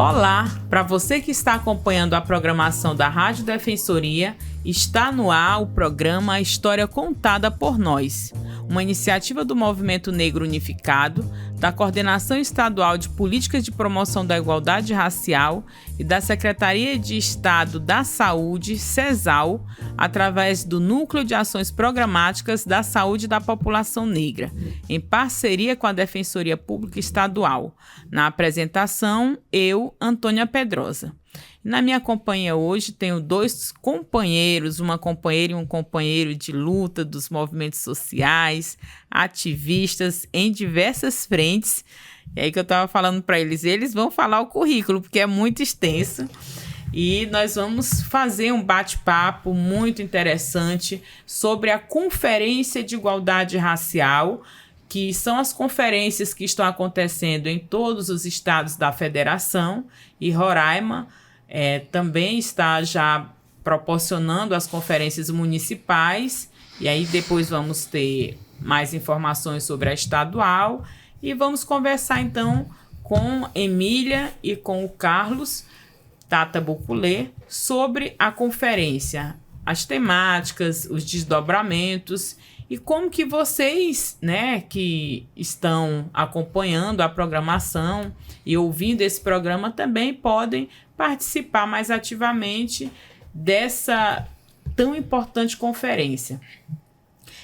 Olá, para você que está acompanhando a programação da Rádio Defensoria, está no ar o programa História Contada por Nós, uma iniciativa do Movimento Negro Unificado, da Coordenação Estadual de Políticas de Promoção da Igualdade Racial e da Secretaria de Estado da Saúde, CESAL, através do Núcleo de Ações Programáticas da Saúde da População Negra, em parceria com a Defensoria Pública Estadual. Na apresentação, eu, Antônia Pedrosa. Na minha companhia hoje tenho dois companheiros, uma companheira e um companheiro de luta dos movimentos sociais, ativistas em diversas frentes. E aí que eu estava falando para eles vão falar o currículo, porque é muito extenso. E nós vamos fazer um bate-papo muito interessante sobre a Conferência de Igualdade Racial, que são as conferências que estão acontecendo em todos os estados da federação, e Roraima também está já proporcionando as conferências municipais, e aí depois vamos ter mais informações sobre a estadual, e vamos conversar então com Emília e com o Carlos Tata Buculê sobre a conferência, as temáticas, os desdobramentos e como que vocês, que estão acompanhando a programação e ouvindo esse programa também podem participar mais ativamente dessa tão importante conferência.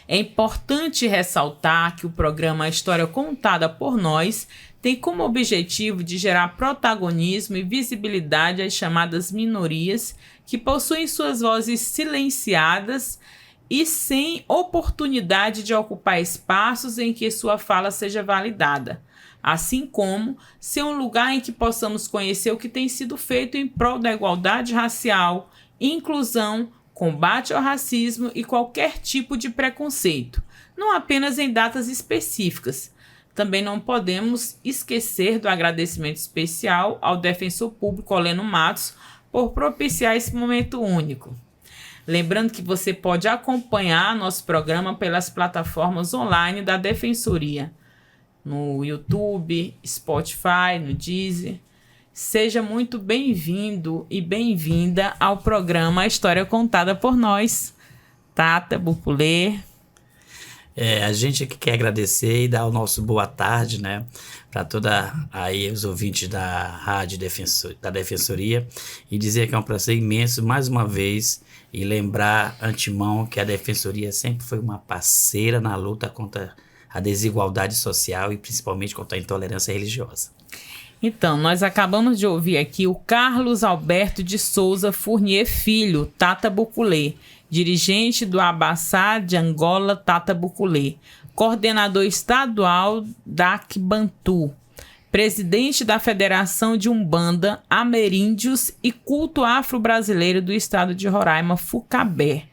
É importante ressaltar que o programa História Contada por Nós tem como objetivo de gerar protagonismo e visibilidade às chamadas minorias que possuem suas vozes silenciadas e sem oportunidade de ocupar espaços em que sua fala seja validada, assim como ser um lugar em que possamos conhecer o que tem sido feito em prol da igualdade racial, inclusão, combate ao racismo e qualquer tipo de preconceito, não apenas em datas específicas. Também não podemos esquecer do agradecimento especial ao defensor público Oleno Matos por propiciar esse momento único. Lembrando que você pode acompanhar nosso programa pelas plataformas online da Defensoria, no YouTube, Spotify, no Deezer. Seja muito bem-vindo e bem-vinda ao programa História Contada por Nós. Tata Buculê. A gente aqui quer agradecer e dar o nosso boa tarde, para todos os ouvintes da Rádio da Defensoria e dizer que é um prazer imenso, mais uma vez, e lembrar antemão que a Defensoria sempre foi uma parceira na luta contra a desigualdade social e principalmente contra a intolerância religiosa. Então, nós acabamos de ouvir aqui o Carlos Alberto de Souza Fournier Filho, Tata Buculê, dirigente do Abaçá de Angola Tata Buculê, coordenador estadual da Akbantu, presidente da Federação de Umbanda, Ameríndios e Culto Afro-Brasileiro do Estado de Roraima, FUCABER,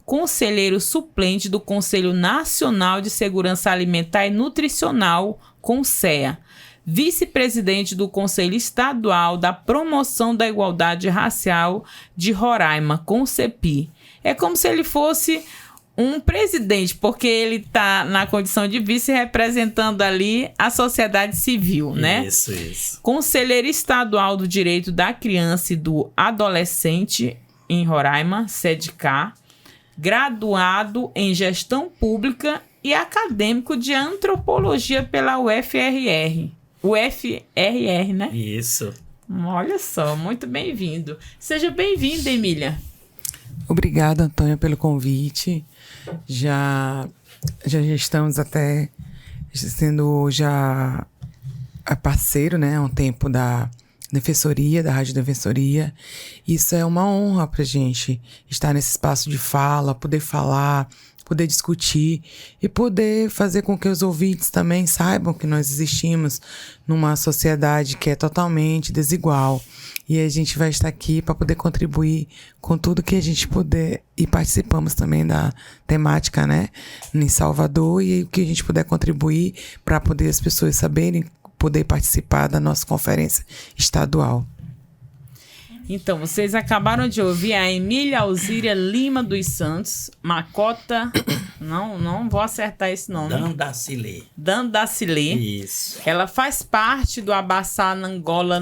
conselheiro suplente do Conselho Nacional de Segurança Alimentar e Nutricional, CONSEA, vice-presidente do Conselho Estadual da Promoção da Igualdade Racial de Roraima, CONCEPI. É como se ele fosse um presidente, porque ele está na condição de vice representando ali a sociedade civil, né? Isso. Conselheiro estadual do Direito da Criança e do Adolescente em Roraima, SEDCA, graduado em Gestão Pública e acadêmico de Antropologia pela UFRR. UFRR, né? Isso. Olha só, muito bem-vindo. Seja bem-vinda, Emília. Obrigada, Antônia, pelo convite. Já estamos até sendo já parceiro, há um tempo da Defensoria, da Rádio Defensoria. Isso é uma honra pra gente estar nesse espaço de fala, poder falar, poder discutir e poder fazer com que os ouvintes também saibam que nós existimos numa sociedade que é totalmente desigual. E a gente vai estar aqui para poder contribuir com tudo que a gente puder. E participamos também da temática, em Salvador. E o que a gente puder contribuir para poder as pessoas saberem, poder participar da nossa conferência estadual. Então, vocês acabaram de ouvir a Emília Alzíria Lima dos Santos, Macota, não vou acertar esse nome. Dandacilê. Isso. Ela faz parte do Abaçá Angola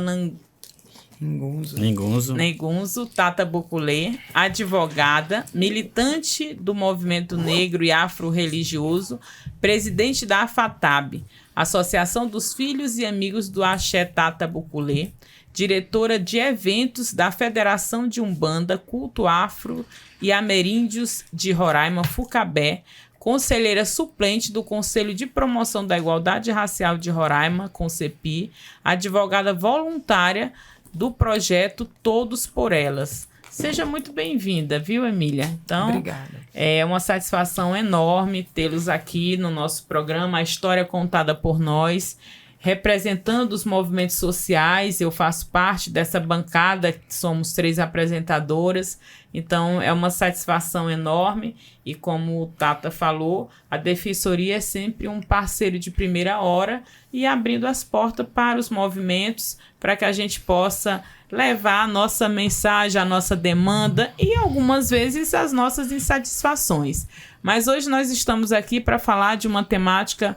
Negunzo Tata Buculê, advogada, militante do movimento negro e afro-religioso, presidente da AFATAB, Associação dos Filhos e Amigos do Axé Tata Buculê, diretora de eventos da Federação de Umbanda, Culto Afro e Ameríndios de Roraima, FUCABé, conselheira suplente do Conselho de Promoção da Igualdade Racial de Roraima, CONCEPI, advogada voluntária do projeto Todos por Elas. Seja muito bem-vinda, viu, Emília? Então, obrigada. É uma satisfação enorme tê-los aqui no nosso programa, A História Contada por Nós, representando os movimentos sociais. Eu faço parte dessa bancada, somos 3 apresentadoras, então é uma satisfação enorme. E como o Tata falou, a Defensoria é sempre um parceiro de primeira hora e abrindo as portas para os movimentos, para que a gente possa levar a nossa mensagem, a nossa demanda e algumas vezes as nossas insatisfações. Mas hoje nós estamos aqui para falar de uma temática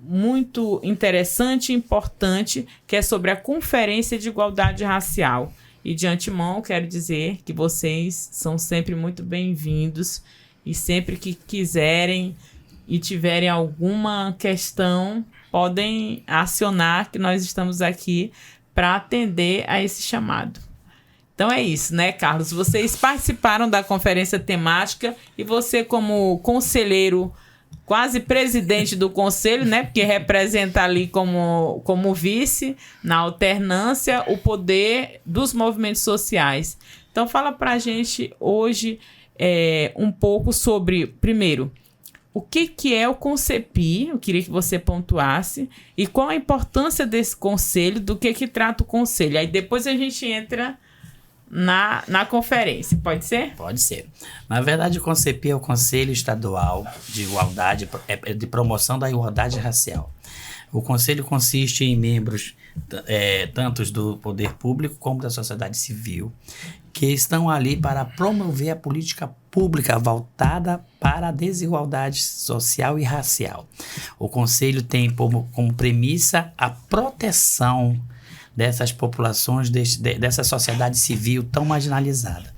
muito interessante e importante, que é sobre a Conferência de Igualdade Racial. E de antemão quero dizer que vocês são sempre muito bem-vindos e sempre que quiserem e tiverem alguma questão, podem acionar, que nós estamos aqui para atender a esse chamado. Então é isso, né, Carlos? Vocês participaram da conferência temática e você, como conselheiro, quase presidente do conselho, né, porque representa ali como vice, na alternância, o poder dos movimentos sociais. Então fala para a gente hoje um pouco sobre, primeiro, o que é o CONCEPI, eu queria que você pontuasse, e qual a importância desse conselho, do que trata o conselho. Aí depois a gente entra na conferência, pode ser? Pode ser. Na verdade, o CONCEPI é o Conselho Estadual de Igualdade, de Promoção da Igualdade Racial. O conselho consiste em membros tanto do poder público como da sociedade civil, que estão ali para promover a política pública voltada para a desigualdade social e racial. O conselho tem como premissa a proteção dessas populações, dessa sociedade civil tão marginalizada.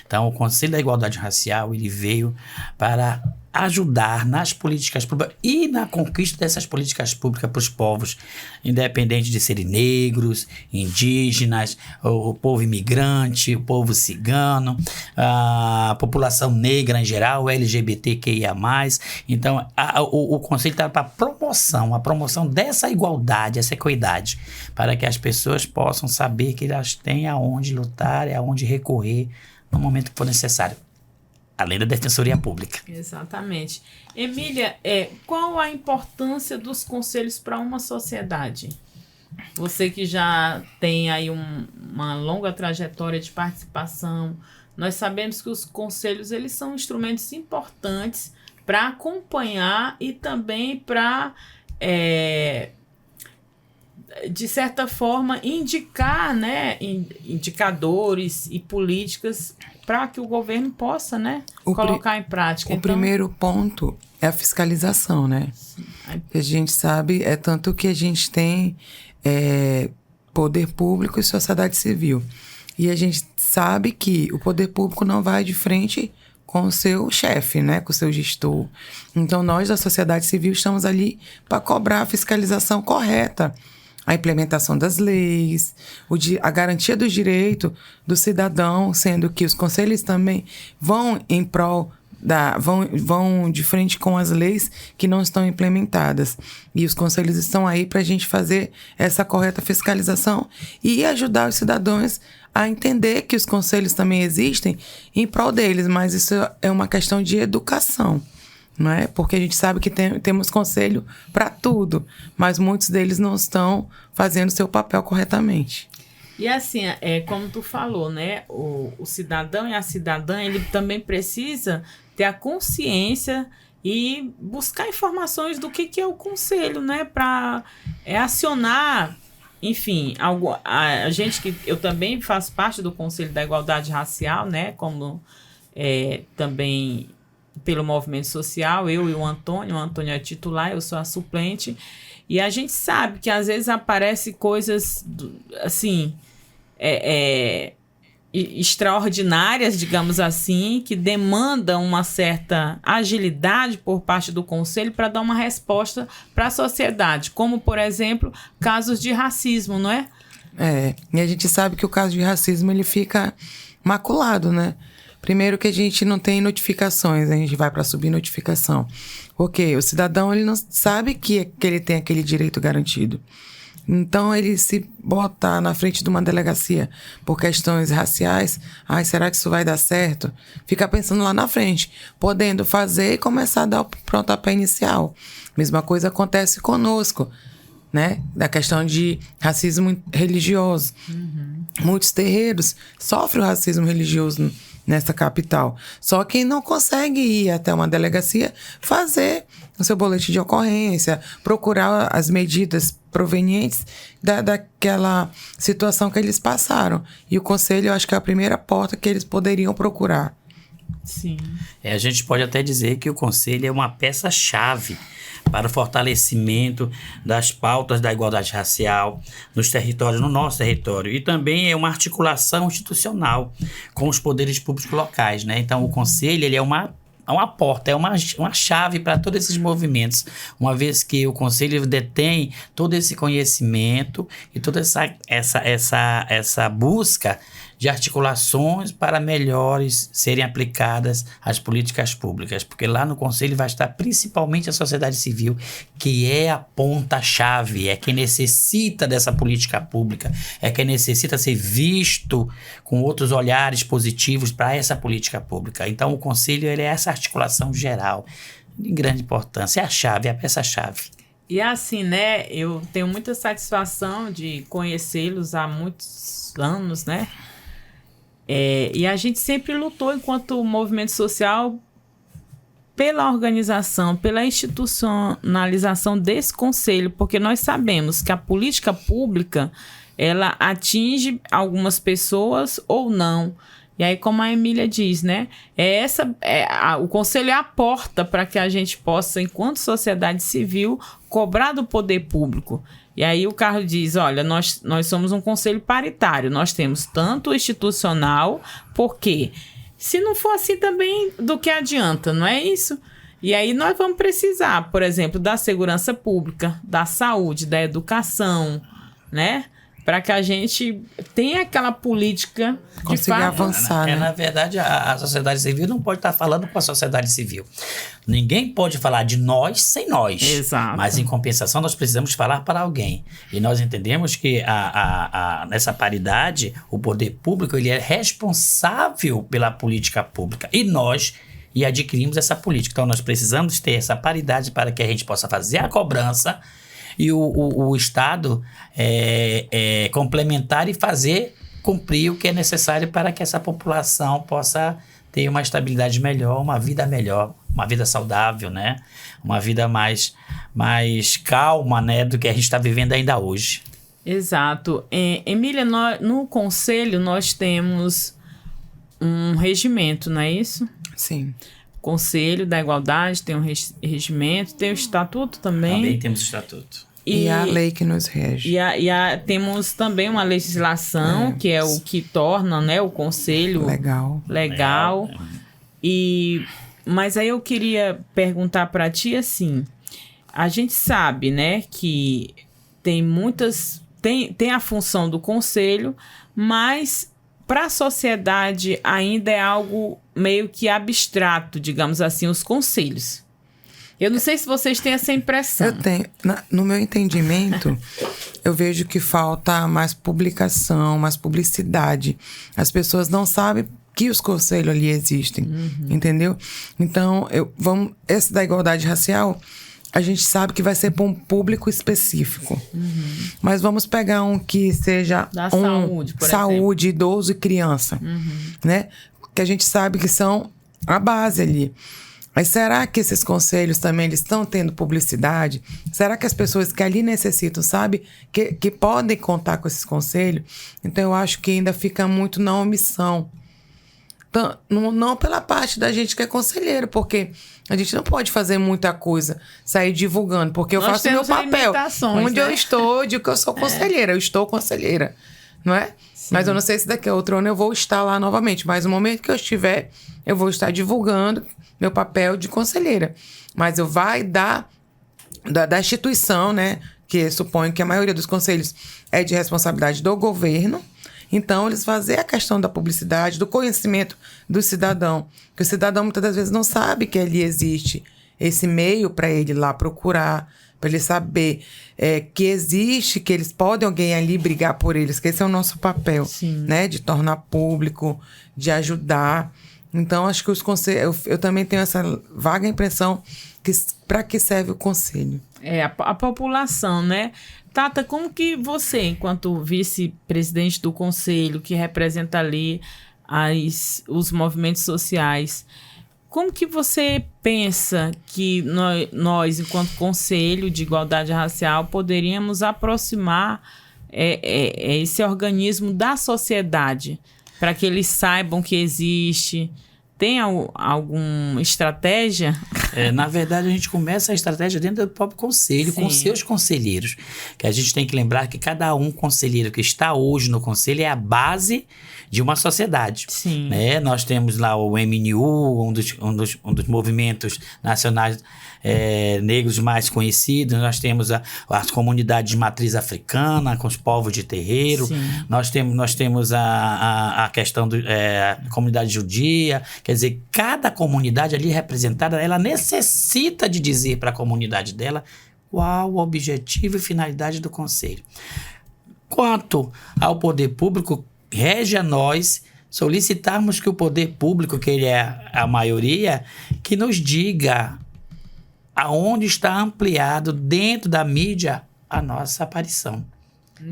Então, o Conselho da Igualdade Racial, ele veio para ajudar nas políticas públicas e na conquista dessas políticas públicas para os povos, independente de serem negros, indígenas, o povo imigrante, o povo cigano, a população negra em geral, o LGBTQIA+. Então, o Conselho está para a promoção dessa igualdade, essa equidade, para que as pessoas possam saber que elas têm aonde lutar e aonde recorrer no momento que for necessário, além da Defensoria Pública. Exatamente. Emília, qual a importância dos conselhos para uma sociedade? Você que já tem aí uma longa trajetória de participação, nós sabemos que os conselhos, eles são instrumentos importantes para acompanhar e também para, de certa forma, indicar, né, indicadores e políticas para que o governo possa, né, colocar em prática. O primeiro ponto é a fiscalização, né? A gente sabe, tanto que a gente tem poder público e sociedade civil. E a gente sabe que o poder público não vai de frente com o seu chefe, né, com o seu gestor. Então, nós da sociedade civil estamos ali para cobrar a fiscalização correta, a implementação das leis, a garantia do direito do cidadão, sendo que os conselhos também vão em prol vão de frente com as leis que não estão implementadas. E os conselhos estão aí para a gente fazer essa correta fiscalização e ajudar os cidadãos a entender que os conselhos também existem em prol deles, mas isso é uma questão de educação. Não é? Porque a gente sabe que temos conselho para tudo, mas muitos deles não estão fazendo seu papel corretamente. E assim, como tu falou, né? O cidadão e a cidadã, ele também precisa ter a consciência e buscar informações do que é o conselho, né? Para acionar, enfim, a gente que eu também faço parte do Conselho da Igualdade Racial, né? Como também pelo movimento social, eu e o Antônio é titular, eu sou a suplente, e a gente sabe que às vezes aparecem coisas assim, extraordinárias, digamos assim, que demandam uma certa agilidade por parte do Conselho para dar uma resposta para a sociedade, como, por exemplo, casos de racismo, não é? E a gente sabe que o caso de racismo ele fica maculado, né? Primeiro que a gente não tem notificações, a gente vai para subnotificação. Porque o cidadão ele não sabe que ele tem aquele direito garantido. Então, ele se botar na frente de uma delegacia por questões raciais, será que isso vai dar certo? Fica pensando lá na frente, podendo fazer e começar a dar o pontapé inicial. Mesma coisa acontece conosco, né? Da questão de racismo religioso. Muitos terreiros sofrem o racismo religioso nessa capital. Só que não consegue ir até uma delegacia fazer o seu boletim de ocorrência, procurar as medidas provenientes daquela situação que eles passaram. E o Conselho, eu acho que é a primeira porta que eles poderiam procurar. Sim. A gente pode até dizer que o Conselho é uma peça-chave para o fortalecimento das pautas da igualdade racial nos territórios, no nosso território. E também é uma articulação institucional com os poderes públicos locais, né? Então, o Conselho ele é uma porta, é uma chave para todos esses movimentos, uma vez que o Conselho detém todo esse conhecimento e toda essa busca de articulações para melhores serem aplicadas as políticas públicas, porque lá no Conselho vai estar principalmente a sociedade civil, que é a ponta-chave, é quem necessita dessa política pública, é quem necessita ser visto com outros olhares positivos para essa política pública. Então o Conselho ele é essa articulação geral, de grande importância, é a chave, é a peça-chave. E assim, né, eu tenho muita satisfação de conhecê-los há muitos anos, né? E a gente sempre lutou, enquanto movimento social, pela organização, pela institucionalização desse conselho, porque nós sabemos que a política pública, ela atinge algumas pessoas ou não. E aí, como a Emília diz, né? O conselho é a porta para que a gente possa, enquanto sociedade civil, cobrar do poder público. E aí o Carlos diz, olha, nós somos um conselho paritário, nós temos tanto institucional, porque se não for assim também, do que adianta, não é isso? E aí nós vamos precisar, por exemplo, da segurança pública, da saúde, da educação, né? Para que a gente tenha aquela política de conseguir avançar, né? Na verdade, a sociedade civil não pode estar falando com a sociedade civil. Ninguém pode falar de nós sem nós. Exato. Mas, em compensação, nós precisamos falar para alguém. E nós entendemos que nessa paridade, o poder público ele é responsável pela política pública. E adquirimos essa política. Então, nós precisamos ter essa paridade para que a gente possa fazer a cobrança e o Estado complementar e cumprir o que é necessário para que essa população possa ter uma estabilidade melhor, uma vida saudável, né? Uma vida mais calma, né? Do que a gente está vivendo ainda hoje. Exato. Emília, no Conselho nós temos um regimento, não é isso? Sim. Conselho da Igualdade tem um regimento, tem o estatuto também. Também temos o estatuto. E a lei que nos rege. Temos também uma legislação, que é o que torna, né, o Conselho legal. Mas aí eu queria perguntar para ti assim, a gente sabe, né, que tem a função do Conselho, mas para a sociedade ainda é algo meio que abstrato, digamos assim, os conselhos. Eu não sei se vocês têm essa impressão. Eu tenho. No meu entendimento, eu vejo que falta mais publicação, mais publicidade. As pessoas não sabem que os conselhos ali existem, entendeu? Então, esse da igualdade racial, a gente sabe que vai ser para um público específico. Mas vamos pegar um que seja da saúde, por exemplo. Saúde, idoso e criança, né? Que a gente sabe que são a base ali. Mas será que esses conselhos também eles estão tendo publicidade? Será que as pessoas que ali necessitam, sabe, que podem contar com esses conselhos? Então, eu acho que ainda fica muito na omissão. Então, não pela parte da gente que é conselheiro, porque a gente não pode fazer muita coisa, sair divulgando, porque eu faço meu papel. Onde eu estou, eu digo que eu sou conselheira, eu estou conselheira. não é? Sim. Mas eu não sei se daqui a outro ano eu vou estar lá novamente. Mas no momento que eu estiver, eu vou estar divulgando meu papel de conselheira. Mas eu vai da instituição, né? Que suponho que a maioria dos conselhos é de responsabilidade do governo. Então, eles fazem a questão da publicidade, do conhecimento do cidadão. Porque o cidadão, muitas das vezes, não sabe que ali existe esse meio para ele ir lá procurar, para ele saber que existe, que eles podem alguém ali brigar por eles, que esse é o nosso papel, né? De tornar público, de ajudar. Então, acho que os conselhos... Eu também tenho essa vaga impressão que para que serve o conselho. A população, né? Tata, como que você, enquanto vice-presidente do conselho, que representa ali os movimentos sociais, como que você pensa que nós, enquanto Conselho de Igualdade Racial, poderíamos aproximar esse organismo da sociedade, para que eles saibam que existe? Tem alguma estratégia? Na verdade, a gente começa a estratégia dentro do próprio conselho, com seus conselheiros. Que a gente tem que lembrar que cada conselheiro que está hoje no conselho é a base de uma sociedade. Sim. Né? Nós temos lá o MNU, um dos movimentos nacionais negros mais conhecidos. Nós temos as comunidades de matriz africana, com os povos de terreiro. Sim. Nós temos a questão da comunidade judia. Quer dizer, cada comunidade ali representada, ela necessita de dizer para a comunidade dela qual o objetivo e finalidade do conselho. Quanto ao poder público, rege a nós solicitarmos que o poder público, que ele é a maioria, que nos diga aonde está ampliado dentro da mídia a nossa aparição.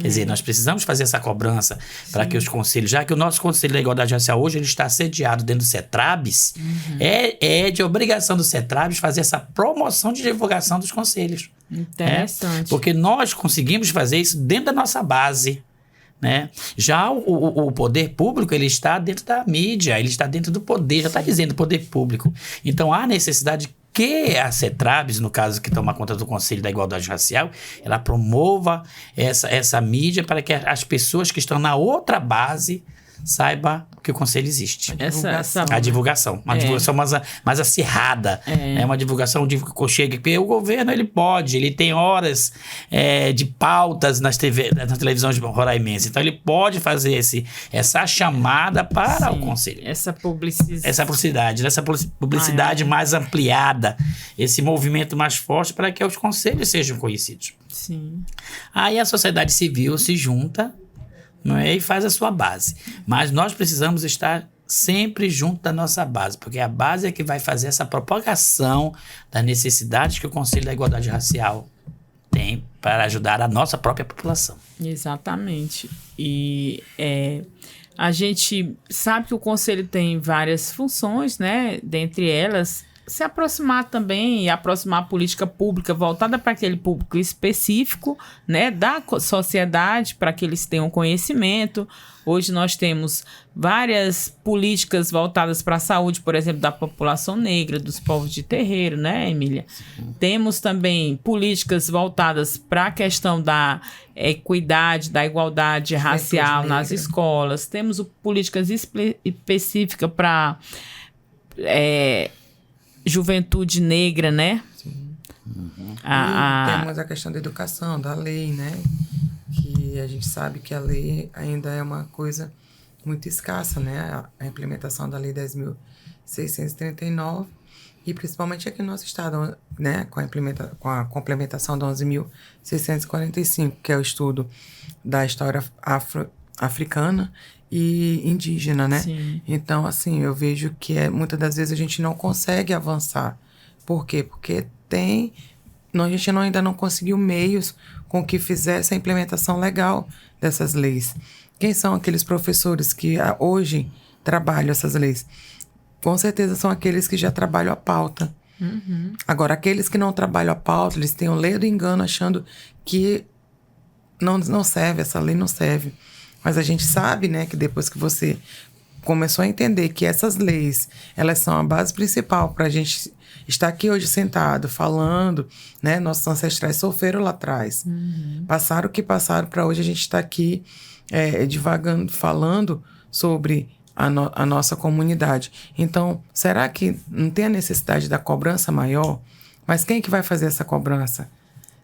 Quer dizer, nós precisamos fazer essa cobrança para que os conselhos, já que o nosso Conselho da Igualdade Racial hoje ele está sediado dentro do CETRABS, é de obrigação do CETRABS fazer essa promoção de divulgação dos conselhos. Interessante. Porque nós conseguimos fazer isso dentro da nossa base. Né? Já o poder público, ele está dentro da mídia, ele está dentro do poder, já está dizendo poder público. Então, há necessidade que a CETRABS, no caso que toma conta do Conselho da Igualdade Racial, ela promova essa mídia para que as pessoas que estão na outra base saibam que o conselho existe. A divulgação. Uma divulgação mais acirrada. É uma divulgação de chega, porque o governo ele tem horas de pautas nas televisões roraimenses. Então ele pode fazer essa chamada para o conselho. Essa publicidade mais ampliada, esse movimento mais forte para que os conselhos sejam conhecidos. Sim. Aí a sociedade civil se junta, não é? E faz a sua base. Mas nós precisamos estar sempre junto da nossa base, porque a base é que vai fazer essa propagação das necessidades que o Conselho da Igualdade Racial tem para ajudar a nossa própria população. Exatamente. E a gente sabe que o Conselho tem várias funções, né? Dentre elas, se aproximar também e aproximar a política pública voltada para aquele público específico, né, da sociedade, para que eles tenham conhecimento. Hoje nós temos várias políticas voltadas para a saúde, por exemplo, da população negra, dos povos de terreiro, né, Emília? Sim. Temos também políticas voltadas para a questão da equidade, da igualdade racial nas escolas. Temos políticas específicas para juventude negra, né? Sim. Temos a questão da educação, da lei, né? Que a gente sabe que a lei ainda é uma coisa muito escassa, né? A implementação da Lei 10.639 e principalmente aqui no nosso estado, né? Com a complementação da 11.645, que é o estudo da história africana e indígena, né? Sim. Então, assim, eu vejo que muitas das vezes a gente não consegue avançar. Por quê? Porque a gente ainda não conseguiu meios com que fizesse a implementação legal dessas leis. Quem são aqueles professores que hoje trabalham essas leis? Com certeza são aqueles que já trabalham a pauta. Uhum. Agora, aqueles que não trabalham a pauta, eles têm o ledo engano achando que não serve, essa lei não serve. Mas a gente sabe, né, que depois que você começou a entender que essas leis, elas são a base principal para a gente estar aqui hoje sentado, falando, né? Nossos ancestrais sofreram lá atrás. Passaram o que passaram para hoje a gente estar aqui divagando, falando sobre a nossa comunidade. Então, será que não tem a necessidade da cobrança maior? Mas quem é que vai fazer essa cobrança?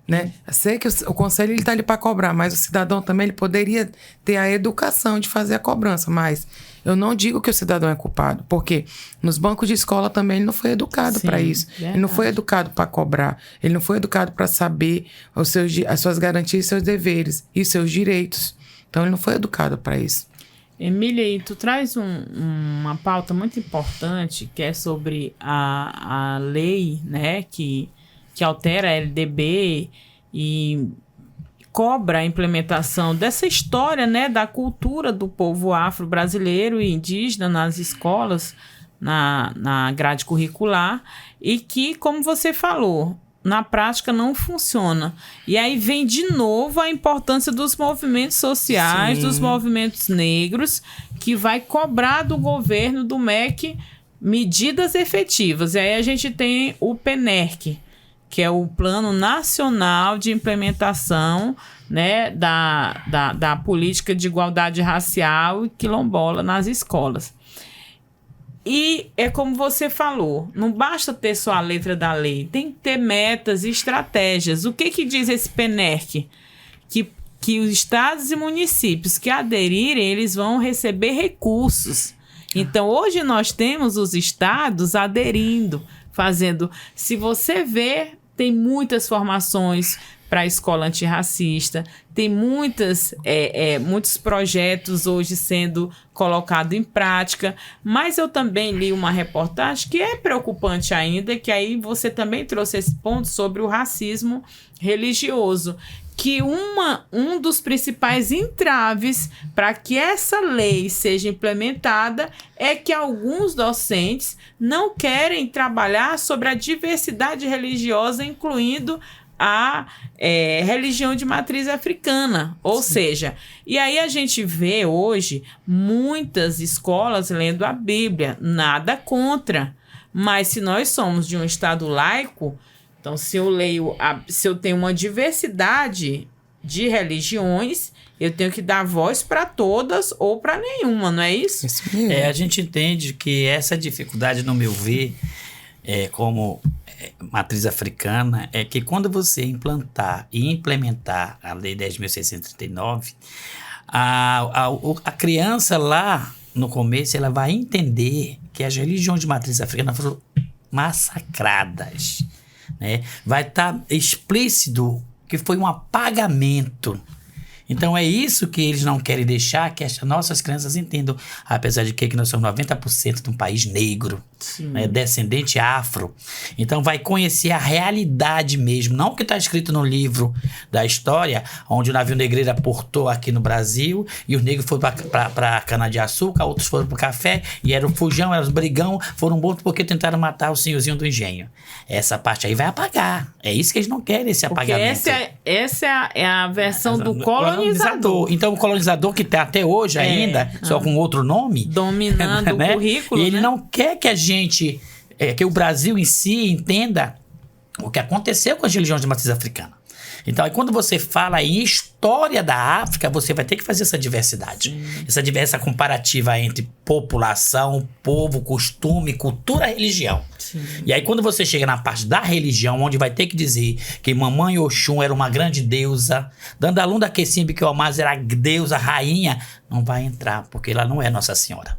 Né? Sei que o conselho está ali para cobrar, mas o cidadão também ele poderia ter a educação de fazer a cobrança, mas eu não digo que o cidadão é culpado, porque nos bancos de escola também ele não foi educado para isso. Verdade. Ele não foi educado para cobrar, ele não foi educado para saber as suas garantias, seus deveres e seus direitos. Então ele não foi educado para isso. Emília, e tu traz uma pauta muito importante, que é sobre a lei, né, que altera a LDB e cobra a implementação dessa história, né, da cultura do povo afro-brasileiro e indígena nas escolas, na grade curricular, e que, como você falou, na prática não funciona. E aí vem de novo a importância dos movimentos sociais, dos movimentos negros, que vai cobrar do governo, do MEC, medidas efetivas. E aí a gente tem o PNERC, que é o Plano Nacional de Implementação, né, da Política de Igualdade Racial e Quilombola nas escolas. E é como você falou, não basta ter só a letra da lei, tem que ter metas e estratégias. O que diz esse PNERC? Que os estados e municípios que aderirem, eles vão receber recursos. Então, hoje nós temos os estados aderindo, fazendo... Se você vê, tem muitas formações para a escola antirracista, tem muitos projetos hoje sendo colocados em prática, mas eu também li uma reportagem que é preocupante ainda, que aí você também trouxe esse ponto sobre o racismo religioso, que um dos principais entraves para que essa lei seja implementada é que alguns docentes não querem trabalhar sobre a diversidade religiosa, incluindo a religião de matriz africana, ou seja, e aí a gente vê hoje muitas escolas lendo a Bíblia, nada contra, mas se nós somos de um estado laico, então se eu tenho uma diversidade de religiões, eu tenho que dar voz para todas ou para nenhuma, não é isso? Isso mesmo. A gente entende que essa dificuldade, no meu ver, como matriz africana, é que quando você implantar e implementar a Lei 10.639, a criança lá no começo ela vai entender que as religiões de matriz africana foram massacradas, né? Vai estar explícito que foi um apagamento. Então é isso que eles não querem deixar que as nossas crianças entendam, apesar de que nós somos 90% de um país negro, né, descendente afro. Então vai conhecer a realidade mesmo, não o que está escrito no livro da história, onde o navio negreiro aportou aqui no Brasil e os negros foram para cana-de-açúcar, outros foram para o café, e era o fujão, era os brigão, foram mortos porque tentaram matar o senhorzinho do engenho. Essa parte aí vai apagar. É isso que eles não querem, esse apagamento. Essa é a versão do colonizador. Então o colonizador que está até hoje ainda, só com outro nome, dominando né? o currículo, e ele né? não quer que a gente, que o Brasil em si entenda o que aconteceu com as religiões de matriz africana. Então, aí quando você fala em história da África, você vai ter que fazer essa diversidade. Essa comparativa entre população, povo, costume, cultura, religião. E aí quando você chega na parte da religião, onde vai ter que dizer que Mamãe Oxum era uma grande deusa, Dandalunda Quecimbe, que o Amaz era a deusa, rainha, não vai entrar, porque ela não é Nossa Senhora.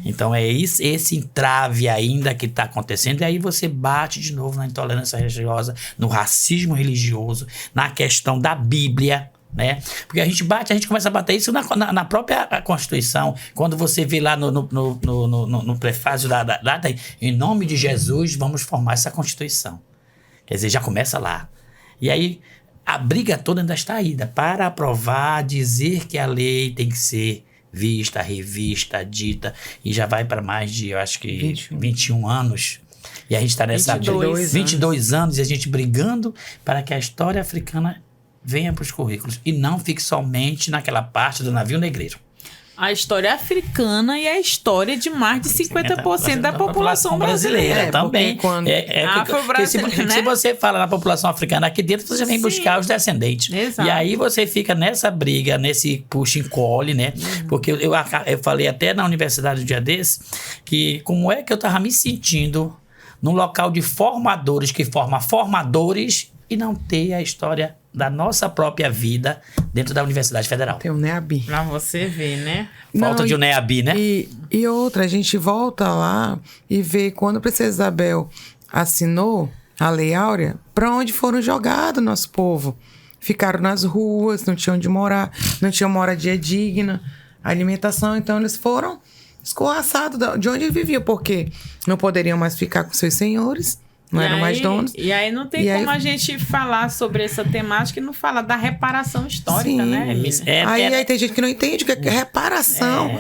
Então é esse entrave ainda que está acontecendo, e aí você bate de novo na intolerância religiosa, no racismo religioso, na questão da Bíblia, né? Porque a gente começa a bater isso na própria Constituição. Quando você vê lá no prefácio da em nome de Jesus, vamos formar essa Constituição. Quer dizer, já começa lá. E aí, a briga toda ainda está ainda para aprovar, dizer que a lei tem que ser vista, revista, dita, e já vai para mais de, eu acho que 21 anos. E a gente está nessa 22 anos, e a gente brigando para que a história africana venha para os currículos e não fique somente naquela parte do navio negreiro. A história africana e a história de mais de 50% da população brasileira. Também. Afro-brasileira, se você fala na população africana aqui dentro, você já vem buscar os descendentes. Exato. E aí você fica nessa briga, nesse puxa-encolhe, né? Porque eu falei até na universidade do dia desse, que como é que eu tava me sentindo num local de formadores que forma formadores e não ter a história da nossa própria vida dentro da Universidade Federal. Tem o NEABI. Pra você ver, né? Falta de um NEABI, né? E outra, a gente volta lá e vê quando a Princesa Isabel assinou a Lei Áurea, para onde foram jogados nosso povo. Ficaram nas ruas, não tinham onde morar, não tinham moradia digna, alimentação, então eles foram escorraçados de onde eles viviam, porque não poderiam mais ficar com seus senhores, não eram mais donos. E aí não tem como a gente falar sobre essa temática e não falar da reparação histórica, sim, né? Aí tem gente que não entende o que é reparação.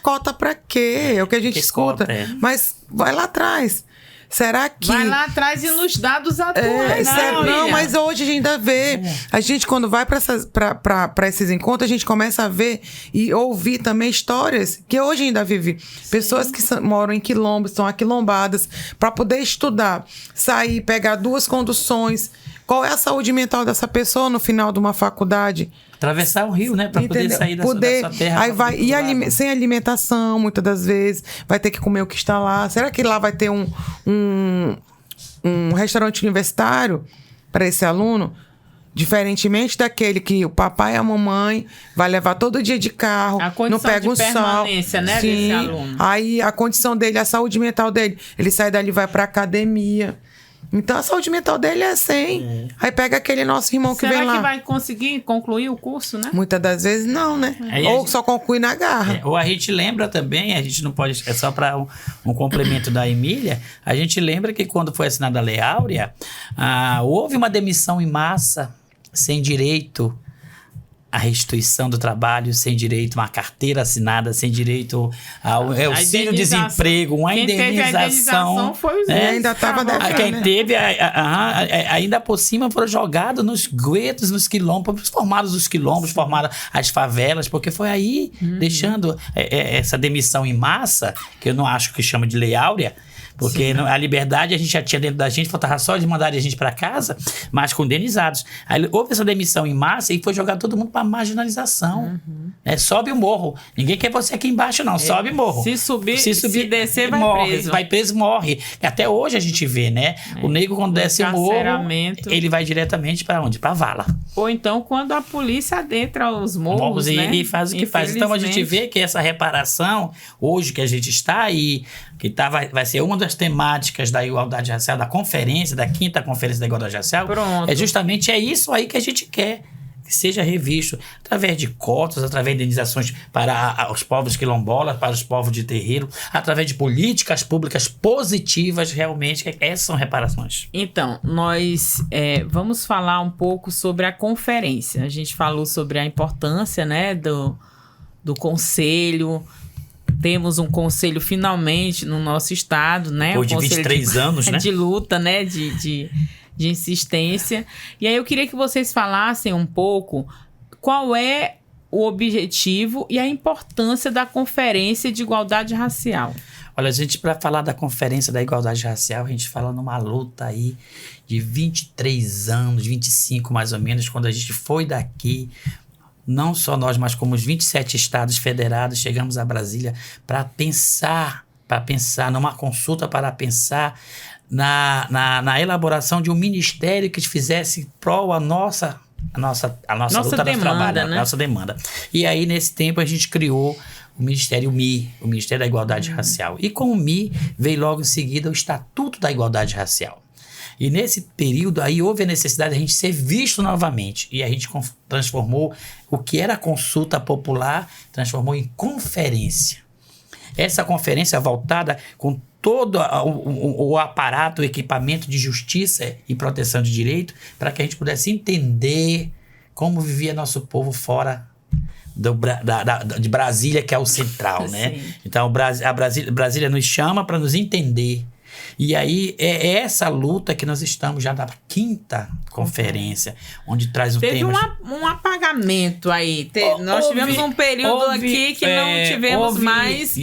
Cota pra quê? É o que a gente escuta. Mas vai lá atrás. Será que... Vai lá atrás e nos dados atuais. Não, mas hoje a gente ainda vê. A gente, quando vai para esses encontros, a gente começa a ver e ouvir também histórias que hoje ainda vive. Pessoas que moram em quilombos, são aquilombadas, para poder estudar, sair, pegar 2 conduções. Qual é a saúde mental dessa pessoa no final de uma faculdade? Atravessar o rio, né? Para poder sair da sua terra. Aí vai, sem alimentação, muitas das vezes, vai ter que comer o que está lá. Será que lá vai ter um restaurante universitário para esse aluno? Diferentemente daquele que o papai e a mamãe vai levar todo dia de carro, não pega um sol. Né, desse aluno. Aí a condição dele, a saúde mental dele, ele sai dali e vai para academia. Então a saúde mental dele é 100. Aí pega aquele nosso irmão que vem lá. Será que vai conseguir concluir o curso, né? Muitas das vezes não, né? Ou só conclui na garra. Ou a gente lembra também, a gente não pode... É só para um complemento da Emília. A gente lembra que quando foi assinada a Lei Áurea, houve uma demissão em massa, sem direito à restituição do trabalho, sem direito a uma carteira assinada, sem direito ao auxílio-desemprego, uma indenização. Foi ainda estava devendo. Quem teve, ainda por cima, foram jogados nos guetos, nos quilombos, formados os quilombos, formaram as favelas, porque foi aí, deixando essa demissão em massa, que eu não acho que chama de Lei Áurea, porque a liberdade a gente já tinha dentro da gente, faltava só de mandar a gente para casa, mas condenizados. Aí houve essa demissão em massa e foi jogar todo mundo para marginalização. Sobe o morro. Ninguém quer você aqui embaixo, não. Sobe o morro. Se descer, vai morre, preso. Vai preso, morre. Até hoje a gente vê, né? O negro, quando desce o morro, ele vai diretamente para onde? Para vala. Ou então, quando a polícia adentra os morros, né? E faz o que faz. Então a gente vê que essa reparação, hoje que a gente está aí, que vai ser uma das temáticas da igualdade racial, da conferência, da 5ª Conferência da Igualdade Racial, é isso aí que a gente quer, que seja revisto através de cotas, através de indenizações para os povos quilombolas, para os povos de terreiro, através de políticas públicas positivas, realmente, essas são reparações. Então, nós vamos falar um pouco sobre a conferência. A gente falou sobre a importância, né, do conselho. Temos um conselho finalmente no nosso estado, né? Depois de 23 anos, né? De luta, né? De insistência. E aí eu queria que vocês falassem um pouco qual é o objetivo e a importância da Conferência de Igualdade Racial. Olha, gente, para falar da Conferência da Igualdade Racial, a gente fala numa luta aí de 23 anos, 25 mais ou menos, quando a gente foi daqui... Não só nós, mas como os 27 estados federados, chegamos a Brasília para pensar numa consulta, para pensar na elaboração de um ministério que fizesse prol a nossa luta, demanda, trabalho, né? Nossa demanda. E aí, nesse tempo, a gente criou o Ministério MI, o Ministério da Igualdade Racial. E com o MI veio logo em seguida o Estatuto da Igualdade Racial. E nesse período aí houve a necessidade de a gente ser visto novamente. E a gente transformou o que era consulta popular, transformou em conferência. Essa conferência voltada com todo o aparato, o equipamento de justiça e proteção de direito, para que a gente pudesse entender como vivia nosso povo fora de Brasília, que é o central, né? Então, Brasília nos chama para nos entender. E aí, é essa luta que nós estamos já na 5ª conferência, onde traz Teve tema... um apagamento aí. Nós tivemos um período aqui que não tivemos mais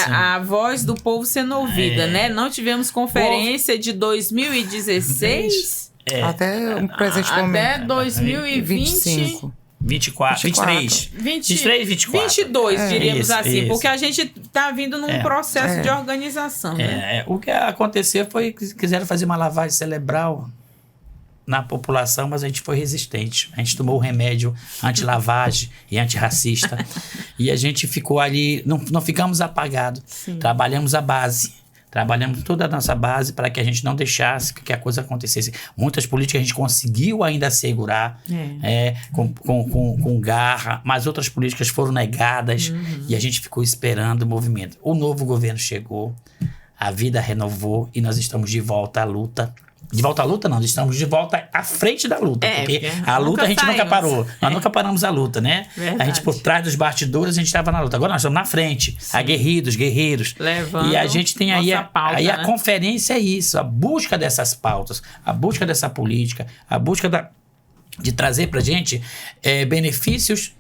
a voz do povo sendo ouvida, né? Não tivemos conferência de 2016... Até o presente momento. Até 2025. 23, 24. 22, diríamos assim. Isso. Porque a gente está vindo num processo de organização. Né? O que aconteceu foi que quiseram fazer uma lavagem cerebral na população, mas a gente foi resistente. A gente tomou o remédio anti-lavagem e antirracista. E a gente ficou ali, não ficamos apagados. Sim. Trabalhamos a base. Trabalhamos toda a nossa base para que a gente não deixasse que a coisa acontecesse. Muitas políticas a gente conseguiu ainda assegurar com garra, mas outras políticas foram negadas e a gente ficou esperando o movimento. O novo governo chegou, a vida renovou e nós estamos de volta à luta. De volta à luta, não, estamos de volta à frente da luta. Porque a luta a gente nunca parou. Nós nunca paramos a luta, né? Verdade. A gente, por trás dos bastidores, a gente estava na luta. Agora nós estamos na frente, aguerridos, guerreiros. Levando e a gente tem aí pauta, a conferência é isso, a busca dessas pautas, a busca dessa política, a busca de trazer pra gente benefícios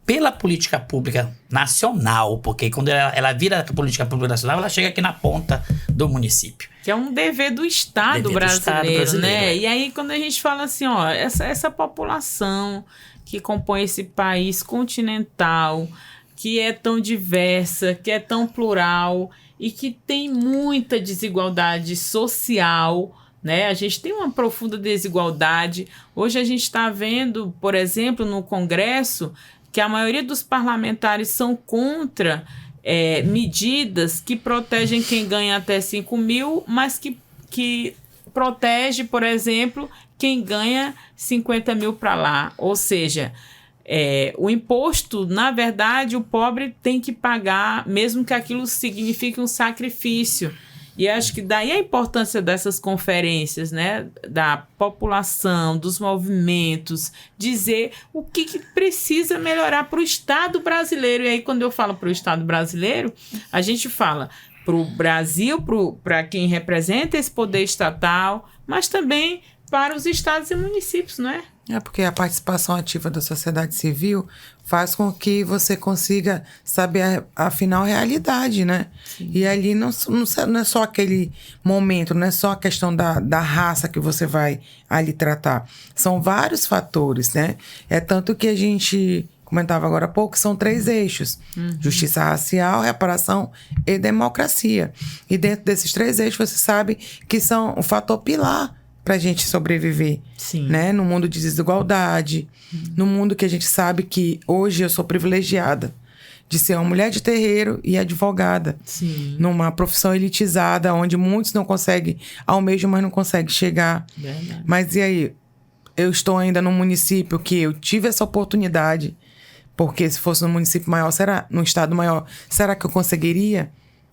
pela política pública nacional, porque quando ela vira política pública nacional, ela chega aqui na ponta do município. Que é um dever do Estado brasileiro, né? E aí, quando a gente fala assim, ó, essa população que compõe esse país continental, que é tão diversa, que é tão plural e que tem muita desigualdade social, né? A gente tem uma profunda desigualdade. Hoje a gente está vendo, por exemplo, no Congresso, que a maioria dos parlamentares são contra medidas que protegem quem ganha até 5 mil, mas que protege, por exemplo, quem ganha 50 mil para lá. Ou seja, o imposto, na verdade, o pobre tem que pagar, mesmo que aquilo signifique um sacrifício. E acho que daí a importância dessas conferências, né, da população, dos movimentos, dizer o que precisa melhorar para o Estado brasileiro. E aí, quando eu falo para o Estado brasileiro, a gente fala para o Brasil, para quem representa esse poder estatal, mas também para os estados e municípios, não é? Porque a participação ativa da sociedade civil faz com que você consiga saber a final realidade, né? Sim. E ali não é só aquele momento, não é só a questão da raça que você vai ali tratar. São vários fatores, né? É tanto que a gente comentava agora há pouco, são 3 eixos. Justiça racial, reparação e democracia. E dentro desses 3 eixos, você sabe que são um fator pilar para a gente sobreviver, né? No mundo de desigualdade, no mundo que a gente sabe que hoje eu sou privilegiada de ser uma mulher de terreiro e advogada. Sim. Numa profissão elitizada, onde muitos não conseguem, almejam, mas não conseguem chegar. Verdade. Mas e aí? Eu estou ainda num município que eu tive essa oportunidade, porque se fosse num município maior, num estado maior, será que eu conseguiria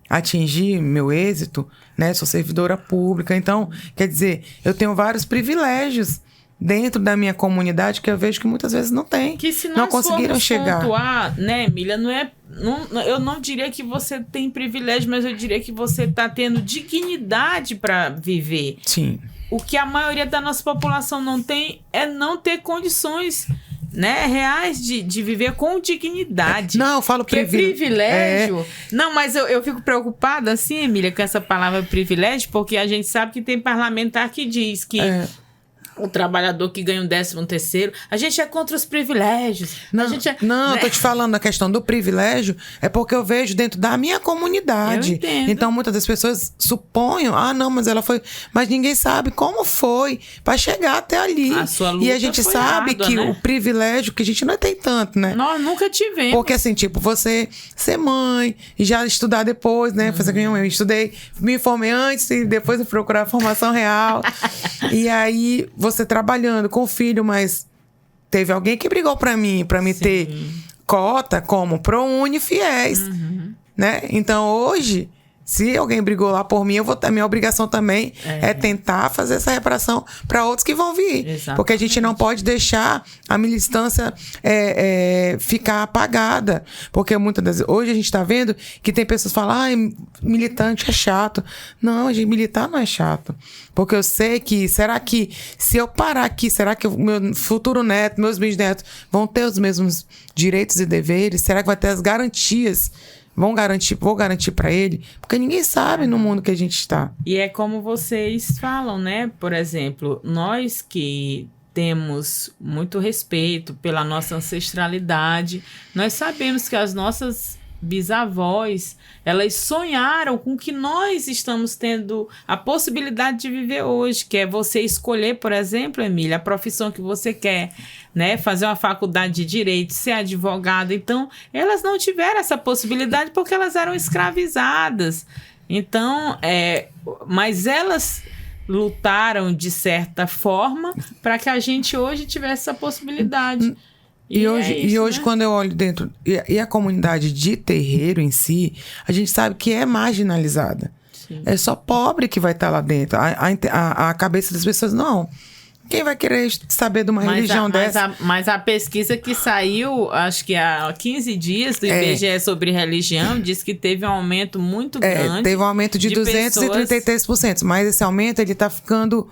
atingir meu êxito, né? Sou servidora pública, então, quer dizer, eu tenho vários privilégios dentro da minha comunidade que eu vejo que muitas vezes não tem, que se não conseguiram chegar. Pontuar, né, Emília, eu não diria que você tem privilégio, mas eu diria que você está tendo dignidade para viver. Sim. O que a maioria da nossa população não tem é não ter condições, né, reais de viver com dignidade. Não, eu falo privilégio. Não, mas eu fico preocupada, assim, Emília, com essa palavra privilégio, porque a gente sabe que tem parlamentar que diz que o trabalhador que ganha um 13º, a gente é contra os privilégios. Não, né? Eu tô te falando a questão do privilégio, é porque eu vejo dentro da minha comunidade. Eu entendo. Então, muitas das pessoas suponham, não, mas ela foi... Mas ninguém sabe como foi para chegar até ali. A sua luta e a gente sabe árdua, que né? o privilégio, que a gente não tem tanto, né? Nós nunca tivemos. Porque assim, tipo, você ser mãe e já estudar depois, né? Fazer que eu estudei, me formei antes e depois eu procurar a formação real. E aí, você trabalhando com o filho, mas teve alguém que brigou pra mim ter cota como ProUni Fiéis, né? Então, hoje, Se alguém brigou lá por mim, a minha obrigação também é tentar fazer essa reparação para outros que vão vir. Exatamente. Porque a gente não pode deixar a militância ficar apagada. Porque muitas das vezes, hoje a gente está vendo que tem pessoas que falam, militante é chato. Não, gente, militar não é chato. Porque eu sei que, será que se eu parar aqui, será que o meu futuro neto, meus bisnetos vão ter os mesmos direitos e deveres? Será que vai ter as garantias? Vou garantir para ele, porque ninguém sabe no mundo que a gente está. E é como vocês falam, né? Por exemplo, nós que temos muito respeito pela nossa ancestralidade, nós sabemos que as nossas bisavós, elas sonharam com o que nós estamos tendo a possibilidade de viver hoje, que é você escolher, por exemplo, Emília, a profissão que você quer, né? Fazer uma faculdade de direito, ser advogada. Então, elas não tiveram essa possibilidade porque elas eram escravizadas. Então, mas elas lutaram de certa forma para que a gente hoje tivesse essa possibilidade. E hoje, né? Quando eu olho dentro... E a comunidade de terreiro em si, a gente sabe que é marginalizada. Sim. É só pobre que vai estar lá dentro. A cabeça das pessoas, não. Quem vai querer saber de uma religião dessa? Mas a pesquisa que saiu, acho que há 15 dias, do IBGE sobre religião, diz que teve um aumento muito grande. Teve um aumento de 233%. Mas esse aumento, ele tá ficando...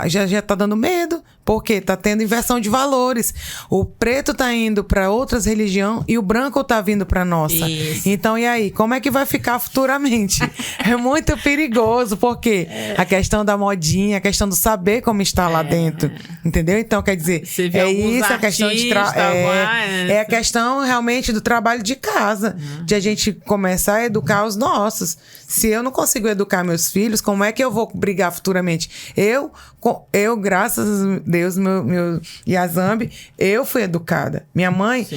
já tá dando medo, porque tá tendo inversão de valores. O preto tá indo para outras religiões e o branco tá vindo para nossa. Isso. Então, e aí? Como é que vai ficar futuramente? É muito perigoso, porque a questão da modinha, a questão do saber como está lá dentro, entendeu? Então, quer dizer, isso, a questão de a questão realmente do trabalho de casa, de a gente começar a educar os nossos. Se eu não consigo educar meus filhos, como é que eu vou brigar futuramente? Eu, graças a Deus, meu Yazambi, eu fui educada. Minha mãe,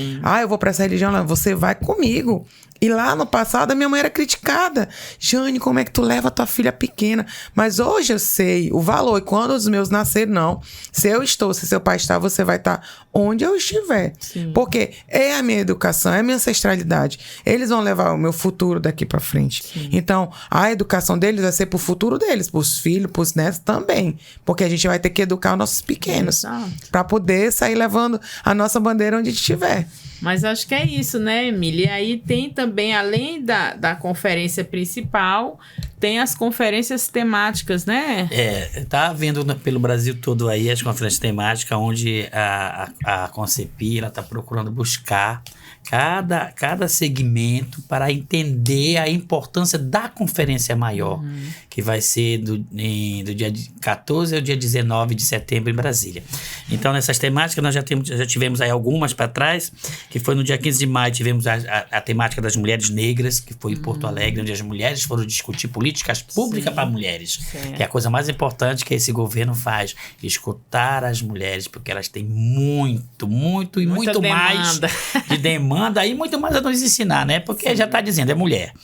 eu vou para essa religião, você vai comigo. E lá no passado, a minha mãe era criticada. Jane, como é que tu leva a tua filha pequena? Mas hoje eu sei o valor. E quando os meus nasceram, não. Se eu estou, se seu pai está, você vai estar onde eu estiver. Sim. Porque é a minha educação, é a minha ancestralidade. Eles vão levar o meu futuro daqui para frente. Sim. Então, a educação deles vai ser pro futuro deles, pros filhos, pros netos também. Porque a gente vai ter que educar os nossos pequenos. Para poder sair levando a nossa bandeira onde estiver. Mas acho que é isso, né, Emília? E aí tem também, além da conferência principal, tem as conferências temáticas, né? Tá havendo pelo Brasil todo aí as conferências temáticas, onde a Concepi, ela tá procurando buscar cada segmento para entender a importância da conferência maior, que vai ser do dia 14 ao dia 19 de setembro em Brasília. Então, nessas temáticas, nós já tivemos aí algumas para trás, que foi no dia 15 de maio, tivemos a temática das mulheres negras, que foi em Porto Alegre, onde as mulheres foram discutir políticas públicas para mulheres, que é a coisa mais importante que esse governo faz, escutar as mulheres, porque elas têm muito demanda. Mais de demanda e muito mais a nos ensinar, né? Porque já está dizendo, é mulher.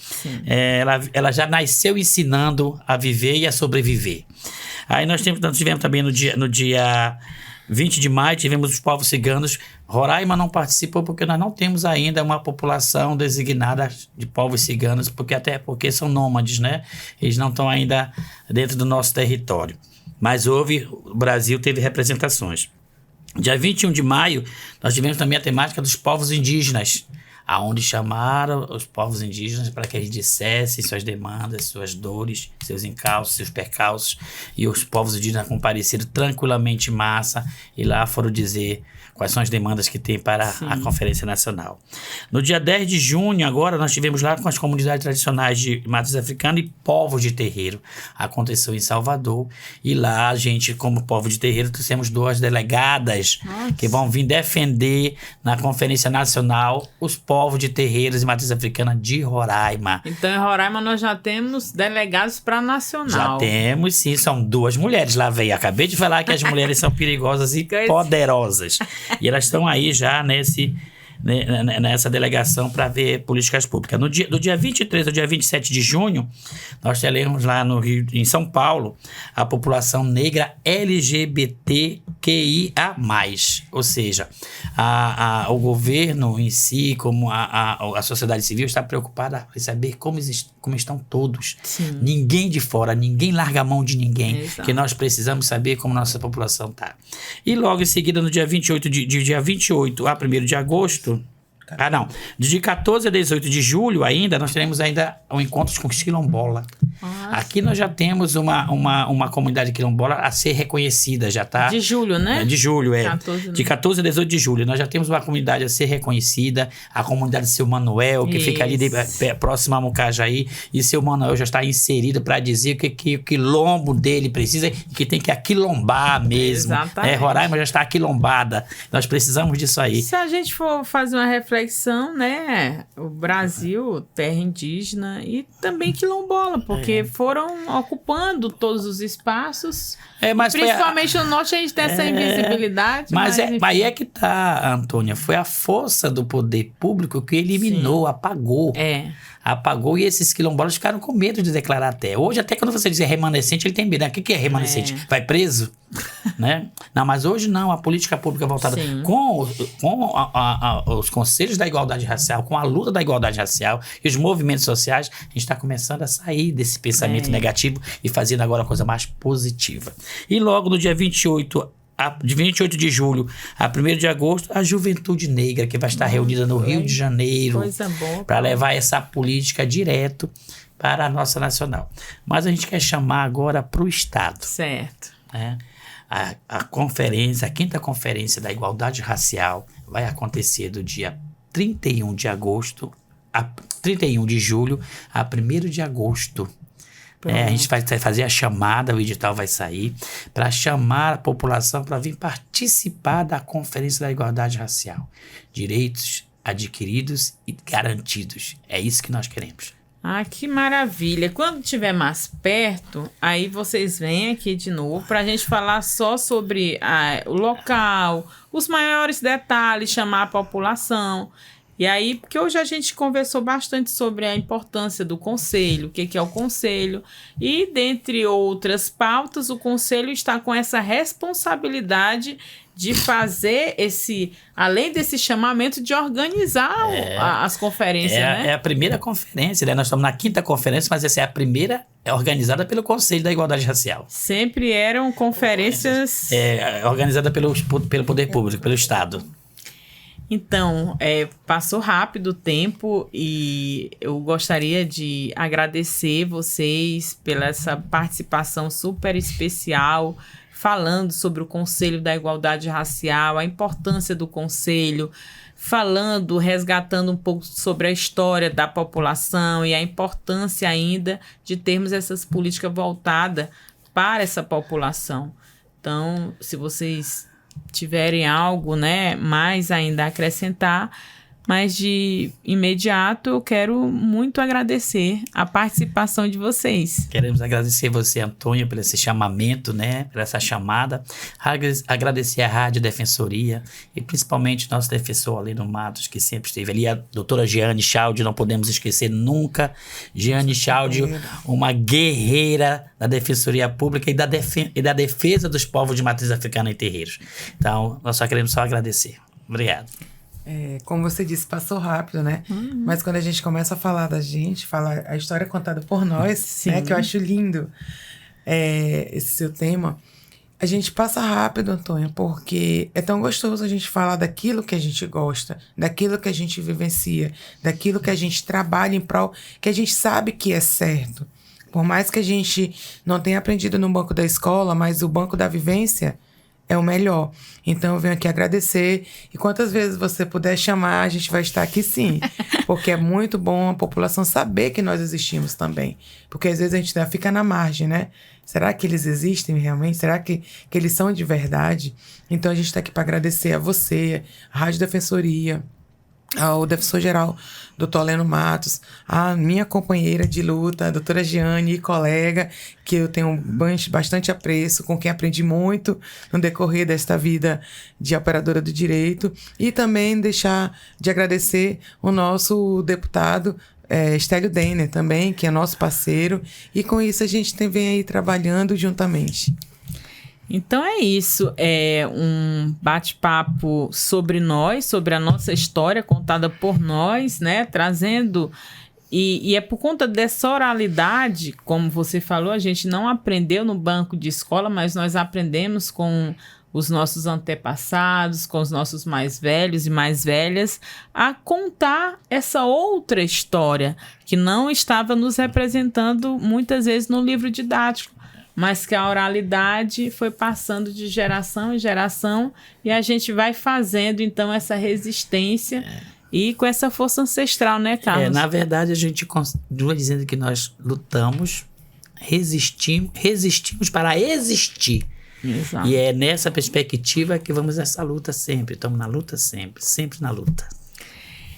Ela já nasceu ensinando a viver e a sobreviver. Aí nós tivemos também no dia 20 de maio, tivemos os povos ciganos. Roraima não participou porque nós não temos ainda uma população designada de povos ciganos, porque são nômades, né? Eles não estão ainda dentro do nosso território. Mas o Brasil teve representações. Dia 21 de maio, nós tivemos também a temática dos povos indígenas, aonde chamaram os povos indígenas para que eles dissessem suas demandas, suas dores, seus encalços, seus percalços, e os povos indígenas compareceram tranquilamente em massa e lá foram dizer quais são as demandas que tem para a Conferência Nacional. No dia 10 de junho, agora, nós tivemos lá com as comunidades tradicionais de matriz africana e povos de terreiro. Aconteceu em Salvador, e lá a gente, como povo de terreiro, trouxemos 2 delegadas que vão vir defender na Conferência Nacional os povos de terreiros e matriz africana de Roraima. Então, em Roraima, nós já temos delegados para nacional. Já temos, sim, são 2 mulheres. Lá veio, acabei de falar que as mulheres são perigosas e poderosas. E elas estão aí já nessa delegação para ver políticas públicas. Do dia 23 ao dia 27 de junho, nós teremos lá no Rio, em São Paulo, a população negra LGBTQIA+. Ou seja, o governo em si, como a sociedade civil, está preocupada em saber como estão todos. Sim. Ninguém de fora, ninguém larga a mão de ninguém. Exato. Que nós precisamos saber como nossa população está. E logo em seguida, no dia 28 dia 28 a 1º de agosto... De 14 a 18 de julho ainda, nós teremos ainda um encontro com os quilombola. Aqui nós já temos uma comunidade quilombola a ser reconhecida, já tá? De julho, né? De julho, 14, de 14 a 18 de julho. Nós já temos uma comunidade a ser reconhecida, a comunidade Seu Manuel, que fica ali próximo a Mucajaí, e Seu Manuel já está inserido para dizer que o quilombo dele precisa, que tem que aquilombar mesmo. Exatamente. Roraima já está aquilombada. Nós precisamos disso aí. Se a gente for fazer uma reflexão, né? O Brasil, terra indígena e também quilombola, porque foram ocupando todos os espaços. Mas principalmente no norte a gente tem essa invisibilidade. Mas aí é que tá, Antônia. Foi a força do poder público que eliminou, apagou. Apagou, e esses quilombolas ficaram com medo de declarar terra. Hoje, até quando você diz remanescente, ele tem medo. O que é remanescente? Vai preso? Né? Não, mas hoje não. A política pública voltada com os conselhos da igualdade racial, com a luta da igualdade racial e os movimentos sociais, a gente está começando a sair desse pensamento negativo e fazendo agora uma coisa mais positiva. E logo no dia 28 de julho a 1º de agosto, a Juventude Negra, que vai estar reunida no Rio de Janeiro para levar essa política direto para a nossa nacional. Mas a gente quer chamar agora para o Estado. Certo. Né? A conferência, a 5ª Conferência da Igualdade Racial vai acontecer do dia 31 de agosto, 31 de julho a 1º de agosto. A gente vai fazer a chamada, o edital vai sair, para chamar a população para vir participar da Conferência da Igualdade Racial. Direitos adquiridos e garantidos. É isso que nós queremos. Que maravilha. Quando estiver mais perto, aí vocês vêm aqui de novo para a gente falar só sobre o local, os maiores detalhes, chamar a população. E aí, porque hoje a gente conversou bastante sobre a importância do conselho, o que é o conselho, e dentre outras pautas, o conselho está com essa responsabilidade de fazer além desse chamamento, de organizar as conferências, né? É a primeira conferência, né? Nós estamos na 5ª conferência, mas essa é a primeira, organizada pelo Conselho da Igualdade Racial. Sempre eram conferências... organizada pelo poder público, pelo Estado. Então, passou rápido o tempo e eu gostaria de agradecer vocês pela essa participação super especial, falando sobre o Conselho da Igualdade Racial, a importância do Conselho, resgatando um pouco sobre a história da população e a importância ainda de termos essas políticas voltadas para essa população. Então, se vocês tiverem algo, né, mais ainda a acrescentar, mas de imediato eu quero muito agradecer a participação de vocês. Queremos agradecer você, Antônio, por esse chamamento, né, por essa chamada, agradecer a Rádio Defensoria e principalmente nosso defensor Aleno Matos, que sempre esteve ali, a doutora Jeane Chaldi, não podemos esquecer nunca, Jeane Chaldi, uma guerreira da Defensoria Pública e da defesa dos povos de matriz africana em terreiros. Então, nós só queremos agradecer. Obrigado. Como você disse, passou rápido, né? Mas quando a gente começa a falar da gente, fala a história contada por nós, né? Que eu acho lindo esse seu tema. A gente passa rápido, Antônio, porque é tão gostoso a gente falar daquilo que a gente gosta, daquilo que a gente vivencia, daquilo que a gente trabalha em prol, que a gente sabe que é certo. Por mais que a gente não tenha aprendido no banco da escola, mas o banco da vivência é o melhor. Então eu venho aqui agradecer, e quantas vezes você puder chamar, a gente vai estar aqui sim, porque é muito bom a população saber que nós existimos também, porque às vezes a gente fica na margem, né? Será que eles existem realmente? Será que eles são de verdade? Então a gente está aqui para agradecer a você, a Rádio Defensoria, ao defensor-geral, doutor Leno Matos, a minha companheira de luta, a doutora Giane, e colega, que eu tenho bastante apreço, com quem aprendi muito no decorrer desta vida de operadora do direito, e também deixar de agradecer o nosso deputado, Estélio Denner também, que é nosso parceiro, e com isso a gente vem aí trabalhando juntamente. Então é isso, é um bate-papo sobre nós, sobre a nossa história contada por nós, né, trazendo, e é por conta dessa oralidade, como você falou, a gente não aprendeu no banco de escola, mas nós aprendemos com os nossos antepassados, com os nossos mais velhos e mais velhas, a contar essa outra história que não estava nos representando muitas vezes no livro didático, mas que a oralidade foi passando de geração em geração e a gente vai fazendo, então, essa resistência e com essa força ancestral, né, Carlos? Na verdade, a gente continua dizendo que nós lutamos, resistimos para existir. Exato. E é nessa perspectiva que vamos nessa luta sempre. Estamos na luta sempre, sempre na luta.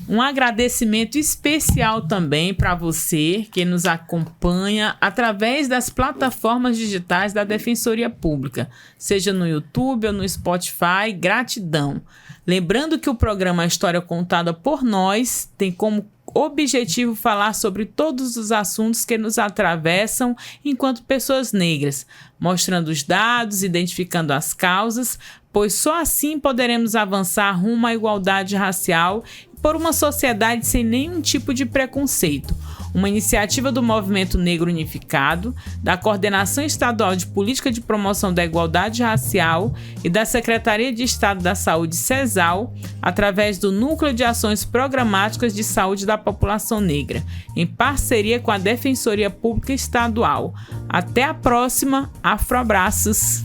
Um agradecimento especial também para você que nos acompanha através das plataformas digitais da Defensoria Pública, seja no YouTube ou no Spotify. Gratidão. Lembrando que o programa História Contada por Nós tem como objetivo falar sobre todos os assuntos que nos atravessam enquanto pessoas negras, mostrando os dados, identificando as causas, pois só assim poderemos avançar rumo à igualdade racial por uma sociedade sem nenhum tipo de preconceito. Uma iniciativa do Movimento Negro Unificado, da Coordenação Estadual de Política de Promoção da Igualdade Racial e da Secretaria de Estado da Saúde, CESAL, através do Núcleo de Ações Programáticas de Saúde da População Negra, em parceria com a Defensoria Pública Estadual. Até a próxima. Afroabraços!